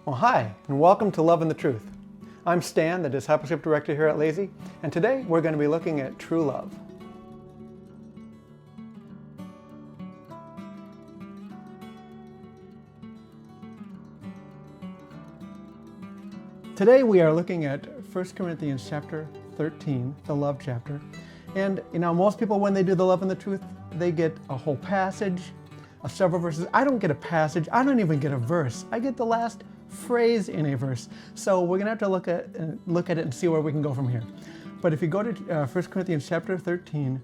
Well, hi, and welcome to Love and the Truth. I'm Stan, the Discipleship Director here at Lazy, and today we're going to be looking at true love. Today we are looking at 1 Corinthians chapter 13, the love chapter. And most people, when they do the Love and the Truth, they get a whole passage of several verses. I don't get a passage. I don't even get a verse. I get the last phrase in a verse. So we're going to have to look at it and see where we can go from here. But if you go to 1 Corinthians chapter 13,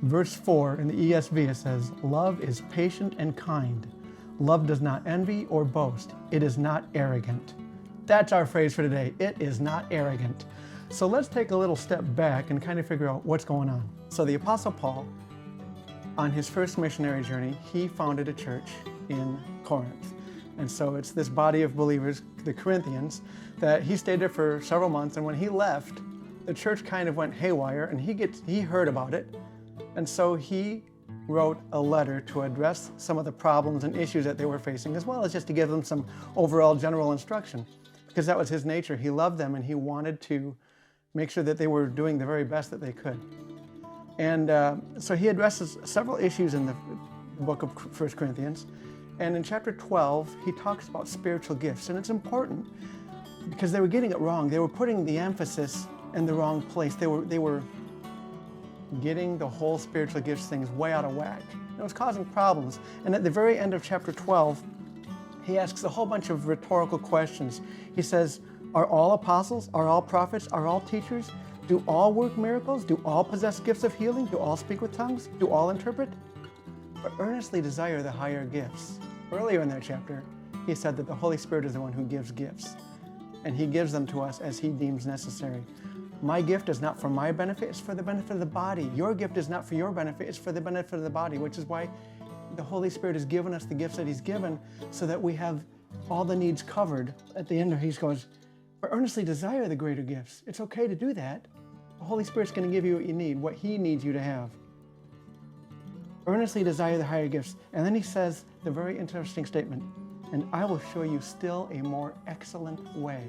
verse 4 in the ESV, it says, "Love is patient and kind. Love does not envy or boast. It is not arrogant." That's our phrase for today. It is not arrogant. So let's take a little step back and kind of figure out what's going on. So the Apostle Paul, on his first missionary journey, he founded a church in Corinth. And so it's this body of believers, the Corinthians, that he stayed there for several months. And when he left, the church kind of went haywire, and he heard about it. And so he wrote a letter to address some of the problems and issues that they were facing, as well as just to give them some overall general instruction, because that was his nature. He loved them, and he wanted to make sure that they were doing the very best that they could. And so he addresses several issues in the book of 1 Corinthians. And in chapter 12, he talks about spiritual gifts. And it's important because they were getting it wrong. They were putting the emphasis in the wrong place. They were getting the whole spiritual gifts things way out of whack. And it was causing problems. And at the very end of chapter 12, he asks a whole bunch of rhetorical questions. He says, "Are all apostles? Are all prophets? Are all teachers? Do all work miracles? Do all possess gifts of healing? Do all speak with tongues? Do all interpret? But earnestly desire the higher gifts." Earlier in that chapter, he said that the Holy Spirit is the one who gives gifts, and he gives them to us as he deems necessary. My gift is not for my benefit, it's for the benefit of the body. Your gift is not for your benefit, it's for the benefit of the body, which is why the Holy Spirit has given us the gifts that he's given so that we have all the needs covered. At the end, he goes, "But earnestly desire the greater gifts." It's okay to do that. The Holy Spirit's going to give you what you need, what he needs you to have. Earnestly desire the higher gifts. And then he says the very interesting statement, "And I will show you still a more excellent way."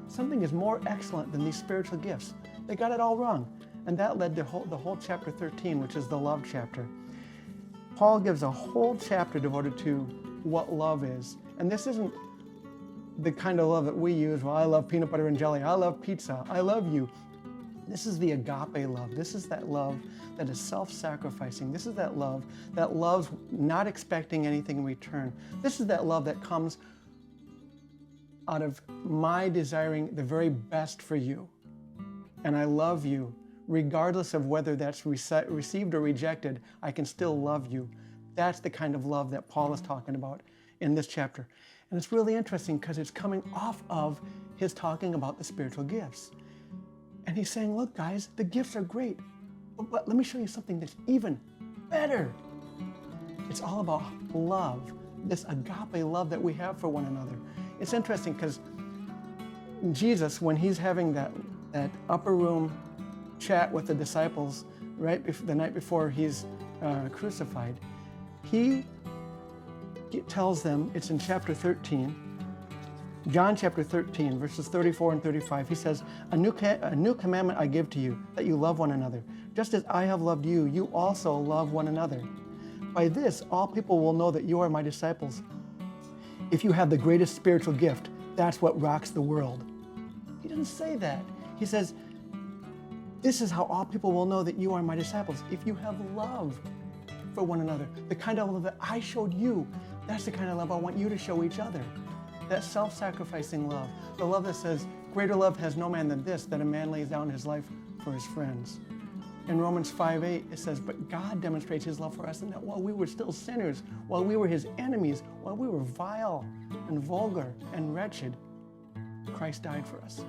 Something is more excellent than these spiritual gifts. They got it all wrong. And that led to the whole chapter 13, which is the love chapter. Paul gives a whole chapter devoted to what love is. And this isn't the kind of love that we use. Well, I love peanut butter and jelly. I love pizza. I love you. This is the agape love. This is that love that is self-sacrificing. This is that love that loves not expecting anything in return. This is that love that comes out of my desiring the very best for you. And I love you. Regardless of whether that's received or rejected, I can still love you. That's the kind of love that Paul is talking about in this chapter. And it's really interesting because it's coming off of his talking about the spiritual gifts. And he's saying, look, guys, the gifts are great, but let me show you something that's even better. It's all about love, this agape love that we have for one another. It's interesting because Jesus, when he's having that upper room chat with the disciples the night before he's crucified, he tells them, it's in chapter 13, John chapter 13, verses 34 and 35, he says, a new commandment I give to you, that you love one another. Just as I have loved you, you also love one another. By this, all people will know that you are my disciples. If you have the greatest spiritual gift, that's what rocks the world. He doesn't say that. He says, this is how all people will know that you are my disciples. If you have love for one another, the kind of love that I showed you, that's the kind of love I want you to show each other. That self-sacrificing love, the love that says, greater love has no man than this, that a man lays down his life for his friends. In Romans 5:8, it says, but God demonstrates his love for us in that while we were still sinners, while we were his enemies, while we were vile and vulgar and wretched, Christ died for us.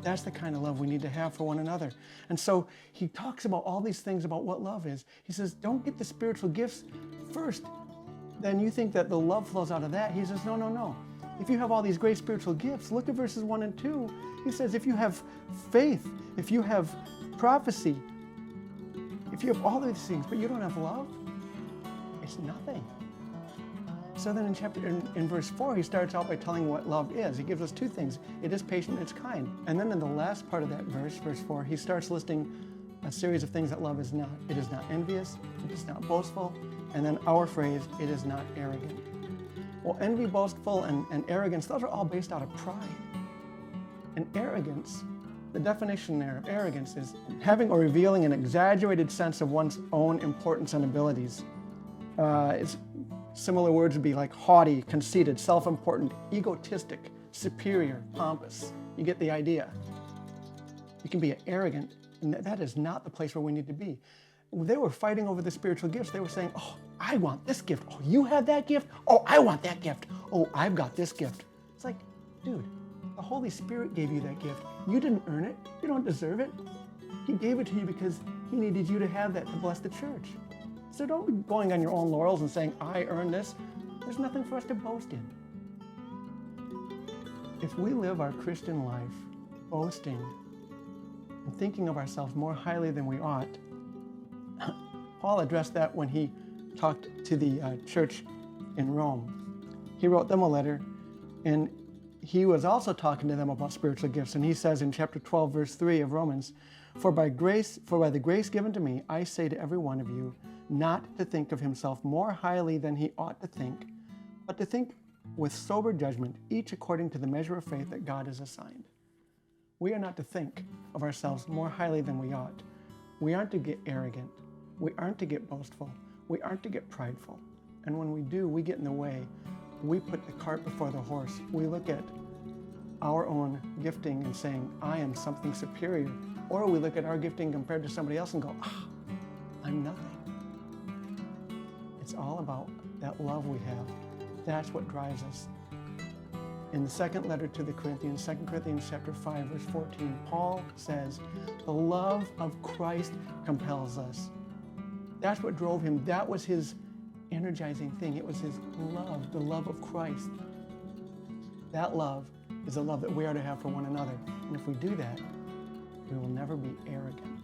That's the kind of love we need to have for one another. And so he talks about all these things about what love is. He says, don't get the spiritual gifts first. Then you think that the love flows out of that. He says, no. If you have all these great spiritual gifts, look at verses 1 and 2. He says, if you have faith, if you have prophecy, if you have all these things, but you don't have love, it's nothing. So then in verse 4, he starts out by telling what love is. He gives us two things. It is patient, it's kind. And then in the last part of that verse 4, he starts listing a series of things that love is not. It is not envious, it is not boastful, and then our phrase, it is not arrogant. Well, envy, boastful, and arrogance, those are all based out of pride. And arrogance, the definition there of arrogance is having or revealing an exaggerated sense of one's own importance and abilities. Similar words would be like haughty, conceited, self-important, egotistic, superior, pompous. You get the idea. You can be arrogant, and that is not the place where we need to be. They were fighting over the spiritual gifts. They were saying, oh, I want this gift. Oh, you have that gift? Oh, I want that gift. Oh, I've got this gift. It's like, dude, the Holy Spirit gave you that gift. You didn't earn it. You don't deserve it. He gave it to you because he needed you to have that to bless the church. So don't be going on your own laurels and saying, I earned this. There's nothing for us to boast in. If we live our Christian life boasting and thinking of ourselves more highly than we ought, Paul addressed that when he talked to the church in Rome. He wrote them a letter, and he was also talking to them about spiritual gifts. And he says in chapter 12, verse 3 of Romans, For by the grace given to me, I say to every one of you, not to think of himself more highly than he ought to think, but to think with sober judgment, each according to the measure of faith that God has assigned. We are not to think of ourselves more highly than we ought. We aren't to get arrogant. We aren't to get boastful. We aren't to get prideful. And when we do, we get in the way. We put the cart before the horse. We look at our own gifting and saying, I am something superior. Or we look at our gifting compared to somebody else and go, I'm nothing. It's all about that love we have. That's what drives us. In the second letter to the Corinthians, 2 Corinthians chapter 5, verse 14, Paul says, the love of Christ compels us. That's what drove him. That was his energizing thing. It was his love, the love of Christ. That love is a love that we are to have for one another. And if we do that, we will never be arrogant.